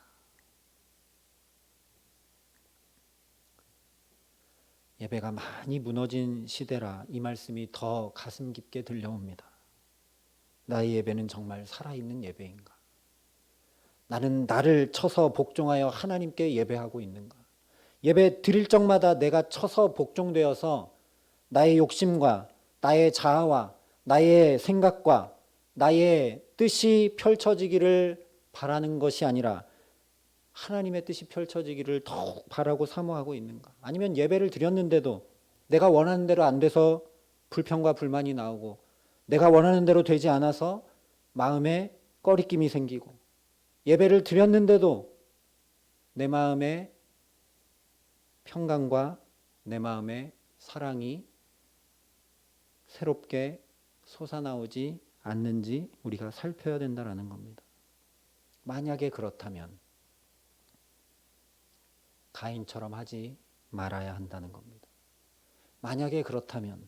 예배가 많이 무너진 시대라 이 말씀이 더 가슴 깊게 들려옵니다. 나의 예배는 정말 살아있는 예배인가? 나는 나를 쳐서 복종하여 하나님께 예배하고 있는가? 예배 드릴 적마다 내가 쳐서 복종되어서 나의 욕심과 나의 자아와 나의 생각과 나의 뜻이 펼쳐지기를 바라는 것이 아니라 하나님의 뜻이 펼쳐지기를 더욱 바라고 사모하고 있는가? 아니면 예배를 드렸는데도 내가 원하는 대로 안 돼서 불평과 불만이 나오고 내가 원하는 대로 되지 않아서 마음에 꺼리낌이 생기고 예배를 드렸는데도 내 마음에 평강과 내 마음에 사랑이 새롭게 솟아나오지 않는지 우리가 살펴야 된다는 겁니다. 만약에 그렇다면 가인처럼 하지 말아야 한다는 겁니다. 만약에 그렇다면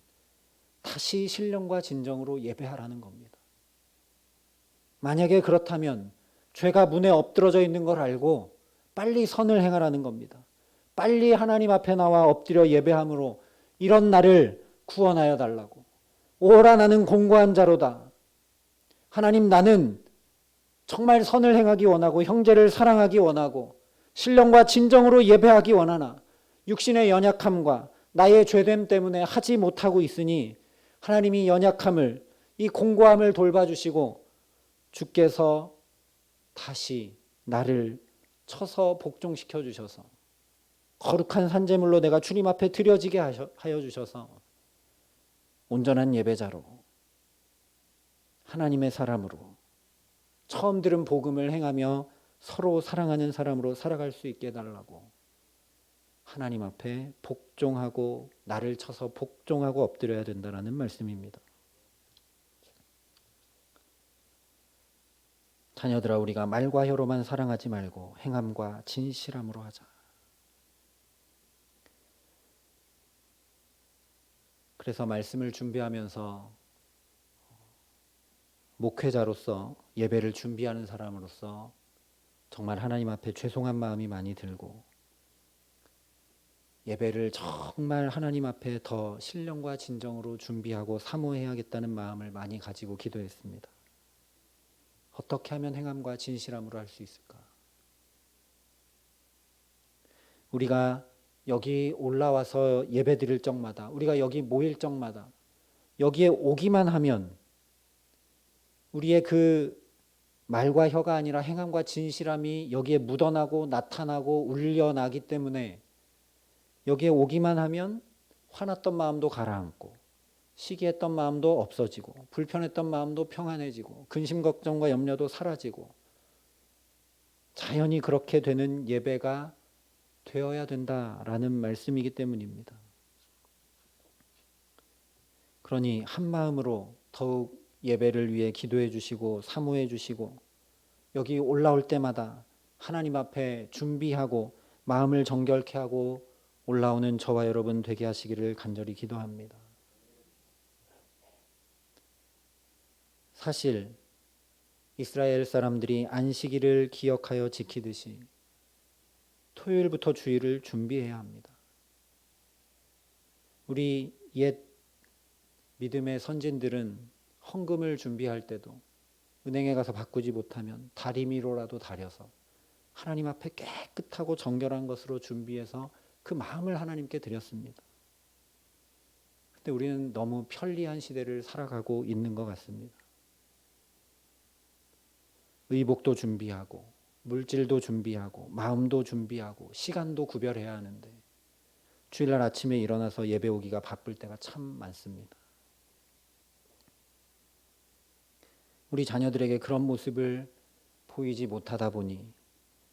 다시 신령과 진정으로 예배하라는 겁니다. 만약에 그렇다면 죄가 문에 엎드러져 있는 걸 알고 빨리 선을 행하라는 겁니다. 빨리 하나님 앞에 나와 엎드려 예배함으로 이런 나를 구원하여 달라고. 오라 나는 공고한 자로다. 하나님, 나는 정말 선을 행하기 원하고 형제를 사랑하기 원하고 신령과 진정으로 예배하기 원하나 육신의 연약함과 나의 죄됨 때문에 하지 못하고 있으니 하나님이 연약함을, 이 공고함을 돌봐주시고 주께서 다시 나를 쳐서 복종시켜 주셔서 거룩한 산제물로 내가 주님 앞에 드려지게 하여 주셔서 온전한 예배자로, 하나님의 사람으로, 처음 들은 복음을 행하며 서로 사랑하는 사람으로 살아갈 수 있게 해달라고 하나님 앞에 복종하고 나를 쳐서 복종하고 엎드려야 된다는 말씀입니다. 자녀들아, 우리가 말과 혀로만 사랑하지 말고 행함과 진실함으로 하자. 그래서 말씀을 준비하면서 목회자로서 예배를 준비하는 사람으로서 정말 하나님 앞에 죄송한 마음이 많이 들고 예배를 정말 하나님 앞에 더 신령과 진정으로 준비하고 사모해야겠다는 마음을 많이 가지고 기도했습니다. 어떻게 하면 행함과 진실함으로 할 수 있을까? 우리가 여기 올라와서 예배 드릴 적마다, 우리가 여기 모일 적마다 여기에 오기만 하면 우리의 그 말과 혀가 아니라 행함과 진실함이 여기에 묻어나고 나타나고 울려나기 때문에 여기에 오기만 하면 화났던 마음도 가라앉고 시기했던 마음도 없어지고 불편했던 마음도 평안해지고 근심 걱정과 염려도 사라지고 자연히 그렇게 되는 예배가 되어야 된다라는 말씀이기 때문입니다. 그러니 한 마음으로 더욱 예배를 위해 기도해 주시고 사모해 주시고 여기 올라올 때마다 하나님 앞에 준비하고 마음을 정결케 하고 올라오는 저와 여러분 되게 하시기를 간절히 기도합니다. 사실 이스라엘 사람들이 안식일을 기억하여 지키듯이 토요일부터 주일을 준비해야 합니다. 우리 옛 믿음의 선진들은 헌금을 준비할 때도 은행에 가서 바꾸지 못하면 다리미로라도 다려서 하나님 앞에 깨끗하고 정결한 것으로 준비해서 그 마음을 하나님께 드렸습니다. 근데 우리는 너무 편리한 시대를 살아가고 있는 것 같습니다. 의복도 준비하고 물질도 준비하고 마음도 준비하고 시간도 구별해야 하는데 주일날 아침에 일어나서 예배 오기가 바쁠 때가 참 많습니다. 우리 자녀들에게 그런 모습을 보이지 못하다 보니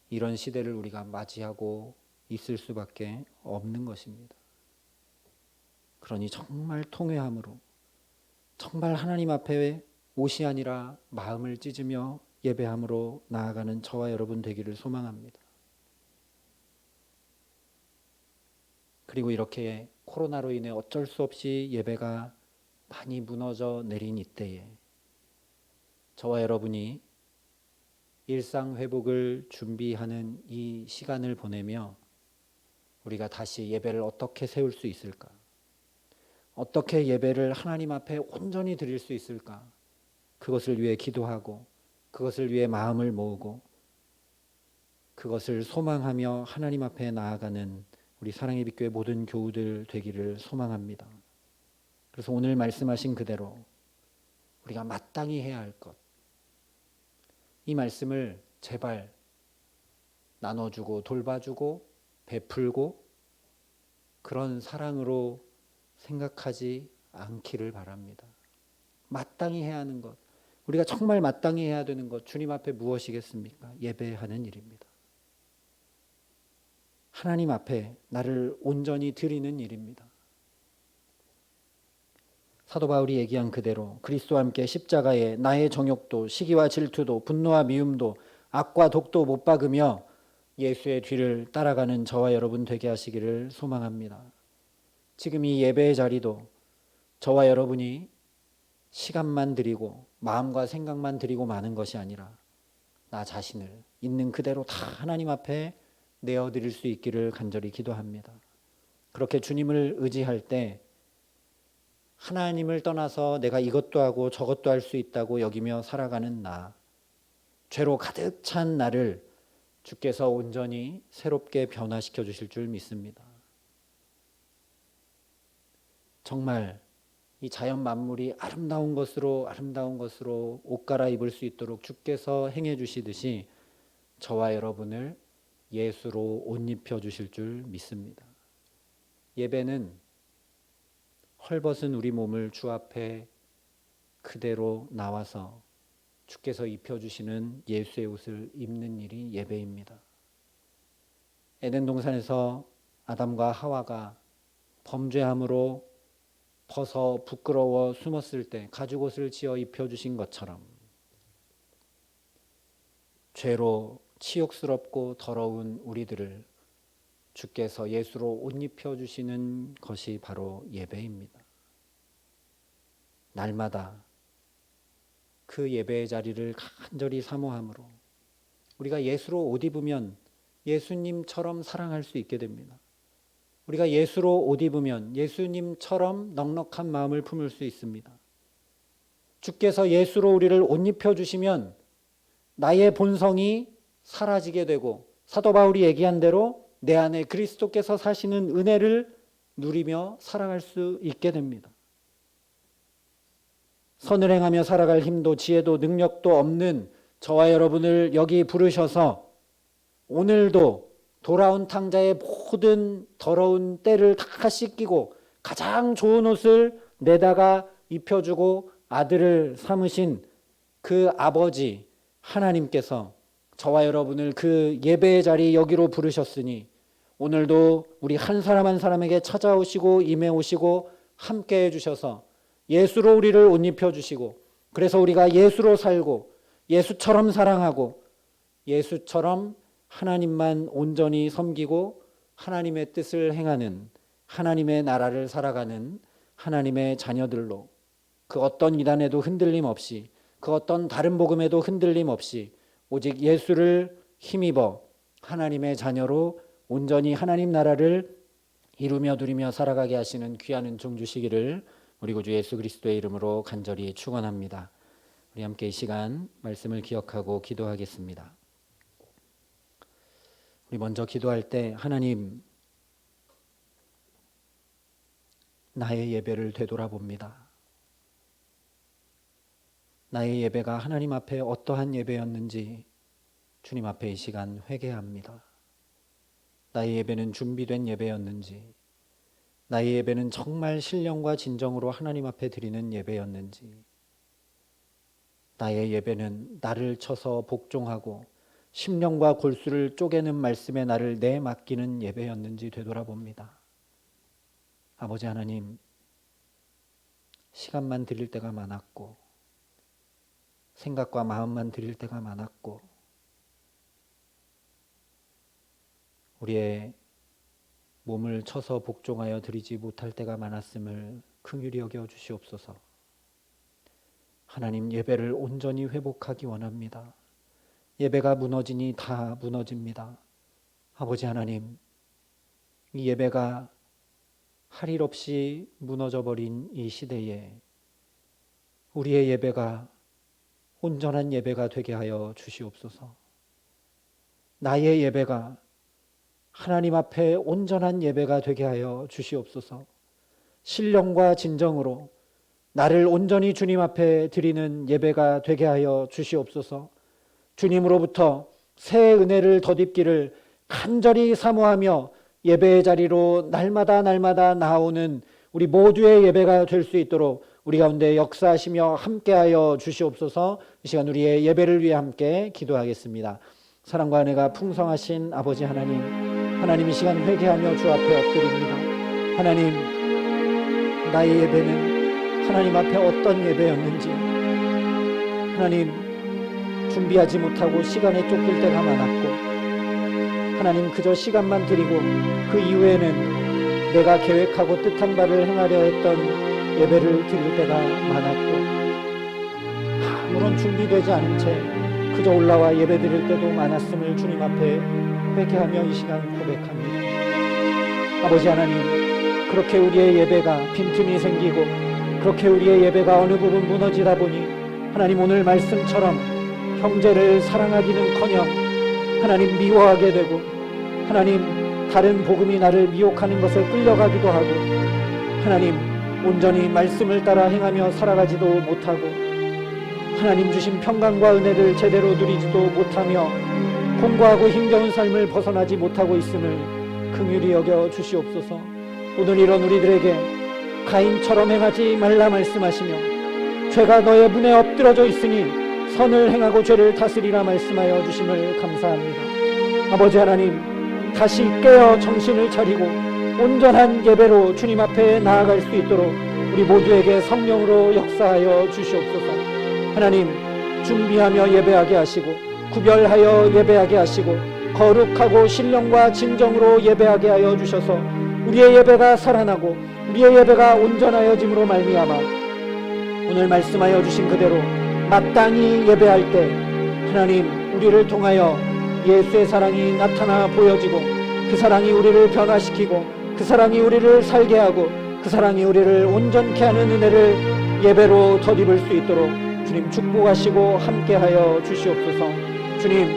이런 시대를 우리가 맞이하고 있을 수밖에 없는 것입니다. 그러니 정말 통회함으로 정말 하나님 앞에 옷이 아니라 마음을 찢으며 예배함으로 나아가는 저와 여러분 되기를 소망합니다. 그리고 이렇게 코로나로 인해 어쩔 수 없이 예배가 많이 무너져 내린 이때에 저와 여러분이 일상 회복을 준비하는 이 시간을 보내며 우리가 다시 예배를 어떻게 세울 수 있을까? 어떻게 예배를 하나님 앞에 온전히 드릴 수 있을까? 그것을 위해 기도하고 그것을 위해 마음을 모으고 그것을 소망하며 하나님 앞에 나아가는 우리 사랑의 빛교회 모든 교우들 되기를 소망합니다. 그래서 오늘 말씀하신 그대로 우리가 마땅히 해야 할 것, 이 말씀을 제발 나눠주고 돌봐주고 베풀고 그런 사랑으로 생각하지 않기를 바랍니다. 마땅히 해야 하는 것, 우리가 정말 마땅히 해야 되는 것, 주님 앞에 무엇이겠습니까? 예배하는 일입니다. 하나님 앞에 나를 온전히 드리는 일입니다. 사도 바울이 얘기한 그대로 그리스도와 함께 십자가에 나의 정욕도 시기와 질투도 분노와 미움도 악과 독도 못 박으며 예수의 뒤를 따라가는 저와 여러분 되게 하시기를 소망합니다. 지금 이 예배의 자리도 저와 여러분이 시간만 드리고 마음과 생각만 드리고 마는 것이 아니라 나 자신을 있는 그대로 다 하나님 앞에 내어드릴 수 있기를 간절히 기도합니다. 그렇게 주님을 의지할 때 하나님을 떠나서 내가 이것도 하고 저것도 할 수 있다고 여기며 살아가는 나, 죄로 가득 찬 나를 주께서 온전히 새롭게 변화시켜 주실 줄 믿습니다. 정말 이 자연 만물이 아름다운 것으로 옷 갈아입을 수 있도록 주께서 행해 주시듯이 저와 여러분을 예수로 옷 입혀 주실 줄 믿습니다. 예배는 헐벗은 우리 몸을 주 앞에 그대로 나와서 주께서 입혀주시는 예수의 옷을 입는 일이 예배입니다. 에덴 동산에서 아담과 하와가 범죄함으로 벗어 부끄러워 숨었을 때 가죽옷을 지어 입혀주신 것처럼 죄로 치욕스럽고 더러운 우리들을 주께서 예수로 옷 입혀주시는 것이 바로 예배입니다. 날마다 그 예배의 자리를 간절히 사모함으로 우리가 예수로 옷 입으면 예수님처럼 사랑할 수 있게 됩니다. 우리가 예수로 옷 입으면 예수님처럼 넉넉한 마음을 품을 수 있습니다. 주께서 예수로 우리를 옷 입혀주시면 나의 본성이 사라지게 되고 사도 바울이 얘기한 대로 내 안에 그리스도께서 사시는 은혜를 누리며 살아갈 수 있게 됩니다. 선을 행하며 살아갈 힘도 지혜도 능력도 없는 저와 여러분을 여기 부르셔서 오늘도 돌아온 탕자의 모든 더러운 때를 다 씻기고 가장 좋은 옷을 내다가 입혀주고 아들을 삼으신 그 아버지 하나님께서 저와 여러분을 그 예배의 자리 여기로 부르셨으니 오늘도 우리 한 사람 한 사람에게 찾아오시고 임해오시고 함께 해주셔서 예수로 우리를 옷 입혀주시고 그래서 우리가 예수로 살고 예수처럼 사랑하고 예수처럼 하나님만 온전히 섬기고 하나님의 뜻을 행하는 하나님의 나라를 살아가는 하나님의 자녀들로 그 어떤 이단에도 흔들림 없이 그 어떤 다른 복음에도 흔들림 없이 오직 예수를 힘입어 하나님의 자녀로 온전히 하나님 나라를 이루며 누리며 살아가게 하시는 귀한 은총 주시기를 우리 구주 예수 그리스도의 이름으로 간절히 축원합니다. 우리 함께 이 시간 말씀을 기억하고 기도하겠습니다. 우리 먼저 기도할 때 하나님, 나의 예배를 되돌아봅니다. 나의 예배가 하나님 앞에 어떠한 예배였는지 주님 앞에 이 시간 회개합니다. 나의 예배는 준비된 예배였는지, 나의 예배는 정말 신령과 진정으로 하나님 앞에 드리는 예배였는지, 나의 예배는 나를 쳐서 복종하고 심령과 골수를 쪼개는 말씀에 나를 내맡기는 예배였는지 되돌아봅니다. 아버지 하나님, 시간만 드릴 때가 많았고 생각과 마음만 드릴 때가 많았고 우리의 몸을 쳐서 복종하여 드리지 못할 때가 많았음을 긍휼히 여겨 주시옵소서. 하나님, 예배를 온전히 회복하기 원합니다. 예배가 무너지니 다 무너집니다. 아버지 하나님, 이 예배가 할 일 없이 무너져버린 이 시대에 우리의 예배가 온전한 예배가 되게 하여 주시옵소서. 나의 예배가 하나님 앞에 온전한 예배가 되게 하여 주시옵소서. 신령과 진정으로 나를 온전히 주님 앞에 드리는 예배가 되게 하여 주시옵소서. 주님으로부터 새 은혜를 덧입기를 간절히 사모하며 예배의 자리로 날마다 나아오는 우리 모두의 예배가 될 수 있도록 우리 가운데 역사하시며 함께하여 주시옵소서. 이 시간 우리의 예배를 위해 함께 기도하겠습니다. 사랑과 은혜가 풍성하신 아버지 하나님, 하나님 이 시간 회개하며 주 앞에 엎드립니다. 하나님, 나의 예배는 하나님 앞에 어떤 예배였는지, 하나님 준비하지 못하고 시간에 쫓길 때가 많았고, 하나님 그저 시간만 드리고 그 이후에는 내가 계획하고 뜻한 바를 행하려 했던 예배를 드릴 때가 많았고, 아무런 준비되지 않은 채 그저 올라와 예배 드릴 때도 많았음을 주님 앞에 회개하며 이 시간 고백합니다. 아버지 하나님, 그렇게 우리의 예배가 빈틈이 생기고 그렇게 우리의 예배가 어느 부분 무너지다 보니 하나님 오늘 말씀처럼 형제를 사랑하기는커녕 하나님 미워하게 되고, 하나님 다른 복음이 나를 미혹하는 것에 끌려가기도 하고, 하나님 온전히 말씀을 따라 행하며 살아가지도 못하고, 하나님 주신 평강과 은혜를 제대로 누리지도 못하며 공고하고 힘겨운 삶을 벗어나지 못하고 있음을 긍휼히 여겨 주시옵소서. 오늘 이런 우리들에게 가인처럼 행하지 말라 말씀하시며 죄가 너의 문에 엎드러져 있으니 선을 행하고 죄를 다스리라 말씀하여 주심을 감사합니다. 아버지 하나님, 다시 깨어 정신을 차리고 온전한 예배로 주님 앞에 나아갈 수 있도록 우리 모두에게 성령으로 역사하여 주시옵소서. 하나님, 준비하며 예배하게 하시고 구별하여 예배하게 하시고 거룩하고 신령과 진정으로 예배하게 하여 주셔서 우리의 예배가 살아나고 우리의 예배가 온전하여짐으로 말미암아 오늘 말씀하여 주신 그대로 마땅히 예배할 때 하나님 우리를 통하여 예수의 사랑이 나타나 보여지고, 그 사랑이 우리를 변화시키고 그 사랑이 우리를 살게 하고 그 사랑이 우리를 온전케 하는 은혜를 예배로 덧입을 수 있도록 주님 축복하시고 함께하여 주시옵소서. 주님,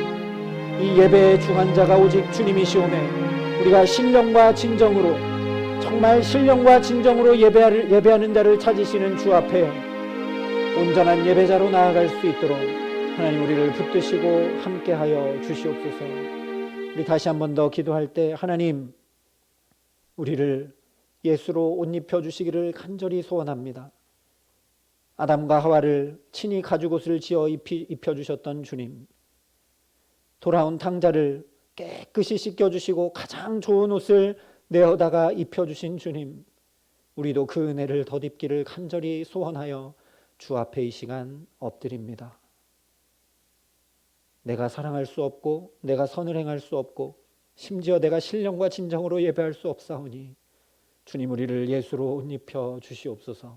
이 예배의 중환자가 오직 주님이시오매 우리가 신령과 진정으로, 정말 신령과 진정으로 예배하는 자를 찾으시는 주 앞에 온전한 예배자로 나아갈 수 있도록 하나님 우리를 붙드시고 함께하여 주시옵소서. 우리 다시 한 번 더 기도할 때 하나님 우리를 예수로 옷 입혀 주시기를 간절히 소원합니다. 아담과 하와를 친히 가죽옷을 지어 입혀 주셨던 주님, 돌아온 탕자를 깨끗이 씻겨주시고 가장 좋은 옷을 내어다가 입혀주신 주님, 우리도 그 은혜를 덧입기를 간절히 소원하여 주 앞에 이 시간 엎드립니다. 내가 사랑할 수 없고 내가 선을 행할 수 없고 심지어 내가 신령과 진정으로 예배할 수 없사오니 주님 우리를 예수로 옷 입혀 주시옵소서.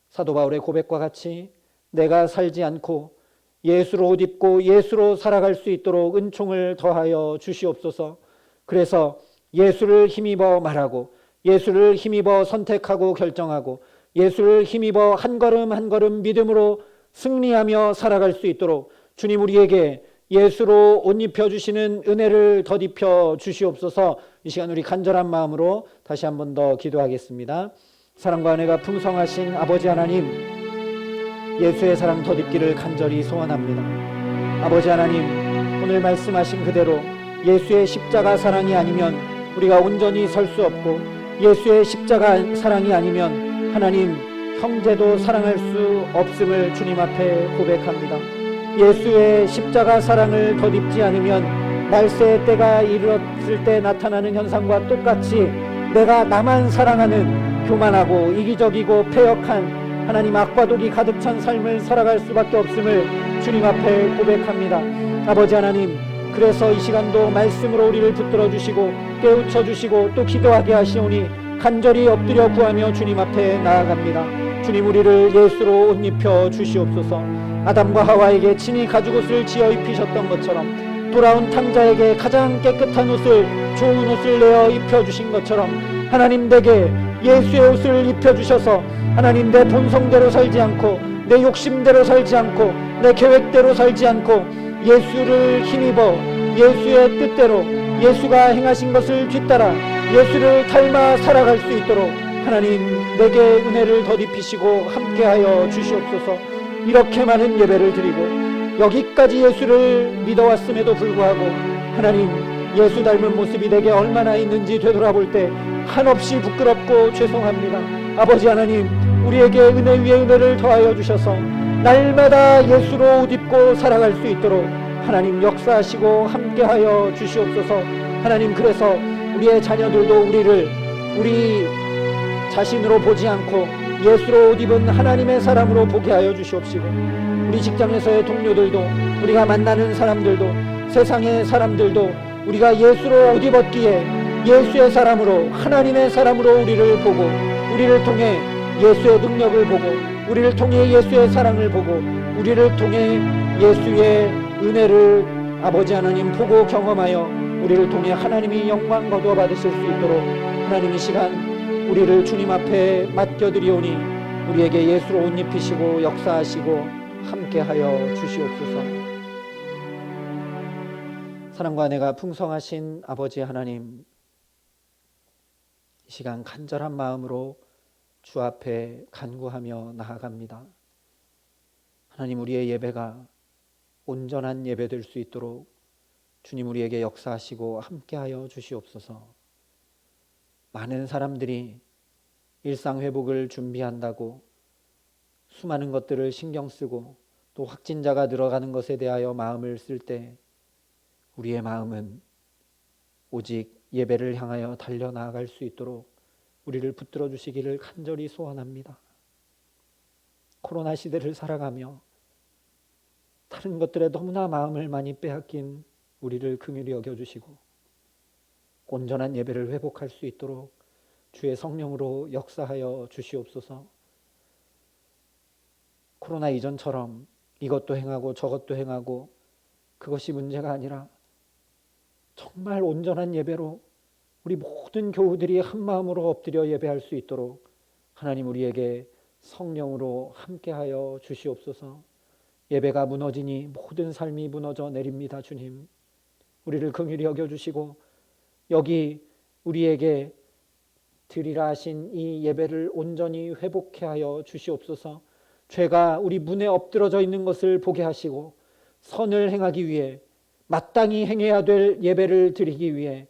사도 바울의 고백과 같이 내가 살지 않고 예수로 옷 입고 예수로 살아갈 수 있도록 은총을 더하여 주시옵소서. 그래서 예수를 힘입어 말하고 예수를 힘입어 선택하고 결정하고 예수를 힘입어 한 걸음 한 걸음 믿음으로 승리하며 살아갈 수 있도록 주님 우리에게 예수로 옷 입혀주시는 은혜를 덧입혀 주시옵소서. 이 시간 우리 간절한 마음으로 다시 한 번 더 기도하겠습니다. 사랑과 은혜가 풍성하신 아버지 하나님, 예수의 사랑 덧입기를 간절히 소원합니다. 아버지 하나님, 오늘 말씀하신 그대로 예수의 십자가 사랑이 아니면 우리가 온전히 설 수 없고, 예수의 십자가 사랑이 아니면 하나님 형제도 사랑할 수 없음을 주님 앞에 고백합니다. 예수의 십자가 사랑을 덧입지 않으면 말세의 때가 이르렀을 때 나타나는 현상과 똑같이 내가 나만 사랑하는 교만하고 이기적이고 패역한 하나님 악과 독이 가득 찬 삶을 살아갈 수밖에 없음을 주님 앞에 고백합니다. 아버지 하나님, 그래서 이 시간도 말씀으로 우리를 붙들어 주시고 깨우쳐 주시고 또 기도하게 하시오니 간절히 엎드려 구하며 주님 앞에 나아갑니다. 주님 우리를 예수로 옷 입혀 주시옵소서. 아담과 하와에게 친히 가죽옷을 지어 입히셨던 것처럼 돌아온 탕자에게 가장 깨끗한 옷을, 좋은 옷을 내어 입혀주신 것처럼 하나님 내게 예수의 옷을 입혀주셔서 하나님 내 본성대로 살지 않고 내 욕심대로 살지 않고 내 계획대로 살지 않고 예수를 힘입어 예수의 뜻대로 예수가 행하신 것을 뒤따라 예수를 닮아 살아갈 수 있도록 하나님 내게 은혜를 덧입히시고 함께하여 주시옵소서. 이렇게 많은 예배를 드리고 여기까지 예수를 믿어왔음에도 불구하고 하나님 예수 닮은 모습이 내게 얼마나 있는지 되돌아볼 때 한없이 부끄럽고 죄송합니다. 아버지 하나님, 우리에게 은혜 위에 은혜를 더하여 주셔서 날마다 예수로 옷 입고 살아갈 수 있도록 하나님 역사하시고 함께하여 주시옵소서. 하나님, 그래서 우리의 자녀들도 우리를 우리 자신으로 보지 않고 예수로 옷 입은 하나님의 사람으로 보게 하여 주시옵시고, 우리 직장에서의 동료들도, 우리가 만나는 사람들도, 세상의 사람들도 우리가 예수로 옷 입었기에 예수의 사람으로, 하나님의 사람으로 우리를 보고, 우리를 통해 예수의 능력을 보고, 우리를 통해 예수의 사랑을 보고, 우리를 통해 예수의 은혜를 아버지 하나님 보고 경험하여 우리를 통해 하나님이 영광 거두어 받으실 수 있도록 하나님 이 시간 우리를 주님 앞에 맡겨드리오니 우리에게 예수로 옷 입히시고 역사하시고 함께하여 주시옵소서. 사랑과 은혜가 풍성하신 아버지 하나님, 이 시간 간절한 마음으로 주 앞에 간구하며 나아갑니다. 하나님, 우리의 예배가 온전한 예배 될 수 있도록 주님 우리에게 역사하시고 함께하여 주시옵소서. 많은 사람들이 일상회복을 준비한다고 수많은 것들을 신경 쓰고 또 확진자가 늘어가는 것에 대하여 마음을 쓸 때 우리의 마음은 오직 예배를 향하여 달려나갈 수 있도록 우리를 붙들어 주시기를 간절히 소원합니다. 코로나 시대를 살아가며 다른 것들에 너무나 마음을 많이 빼앗긴 우리를 긍휼히 여겨주시고 온전한 예배를 회복할 수 있도록 주의 성령으로 역사하여 주시옵소서. 코로나 이전처럼 이것도 행하고 저것도 행하고 그것이 문제가 아니라 정말 온전한 예배로 우리 모든 교우들이 한 마음으로 엎드려 예배할 수 있도록 하나님 우리에게 성령으로 함께하여 주시옵소서. 예배가 무너지니 모든 삶이 무너져 내립니다. 주님, 우리를 긍휼히 여겨주시고 여기 우리에게 드리라 하신 이 예배를 온전히 회복케 하여 주시옵소서. 죄가 우리 문에 엎드러져 있는 것을 보게 하시고 선을 행하기 위해, 마땅히 행해야 될 예배를 드리기 위해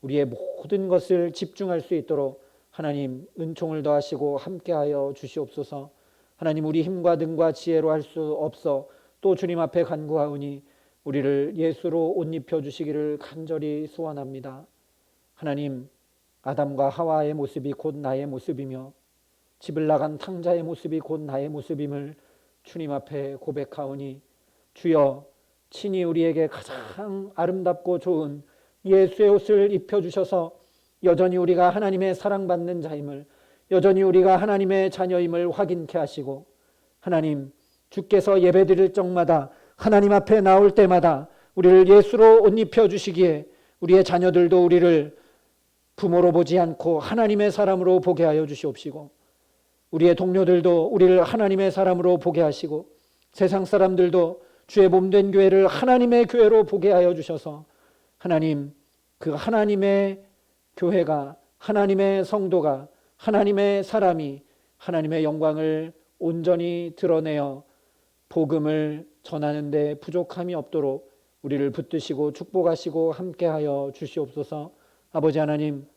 우리의 모든 것을 집중할 수 있도록 하나님 은총을 더하시고 함께하여 주시옵소서. 하나님, 우리 힘과 등과 지혜로 할 수 없어 또 주님 앞에 간구하오니 우리를 예수로 옷 입혀 주시기를 간절히 소원합니다. 하나님, 아담과 하와의 모습이 곧 나의 모습이며 집을 나간 탕자의 모습이 곧 나의 모습임을 주님 앞에 고백하오니 주여, 친히 우리에게 가장 아름답고 좋은 예수의 옷을 입혀주셔서 여전히 우리가 하나님의 사랑받는 자임을, 여전히 우리가 하나님의 자녀임을 확인케 하시고, 하나님, 주께서 예배드릴 적마다 하나님 앞에 나올 때마다 우리를 예수로 옷 입혀주시기에 우리의 자녀들도 우리를 부모로 보지 않고 하나님의 사람으로 보게 하여 주시옵시고, 우리의 동료들도 우리를 하나님의 사람으로 보게 하시고, 세상 사람들도 주의 몸된 교회를 하나님의 교회로 보게 하여 주셔서 하나님, 그 하나님의 교회가, 하나님의 성도가, 하나님의 사람이 하나님의 영광을 온전히 드러내어 복음을 전하는 데 부족함이 없도록 우리를 붙드시고 축복하시고 함께하여 주시옵소서. 아버지 하나님,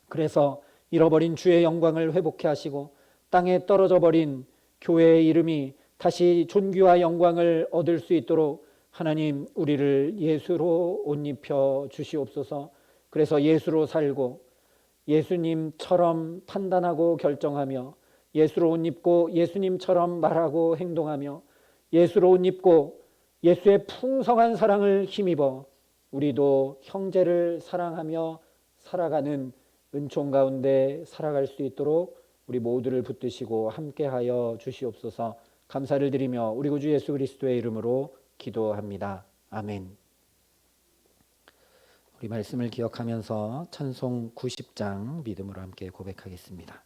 그래서 잃어버린 주의 영광을 회복케 하시고 땅에 떨어져 버린 교회의 이름이 다시 존귀와 영광을 얻을 수 있도록 하나님 우리를 예수로 옷 입혀 주시옵소서. 그래서 예수로 살고 예수님처럼 판단하고 결정하며 예수로 옷 입고 예수님처럼 말하고 행동하며 예수로 옷 입고 예수의 풍성한 사랑을 힘입어 우리도 형제를 사랑하며 살아가는 은총 가운데 살아갈 수 있도록 우리 모두를 붙드시고 함께하여 주시옵소서. 감사를 드리며 우리 구주 예수 그리스도의 이름으로 기도합니다. 아멘. 우리 말씀을 기억하면서 찬송 90장 믿음으로 함께 고백하겠습니다.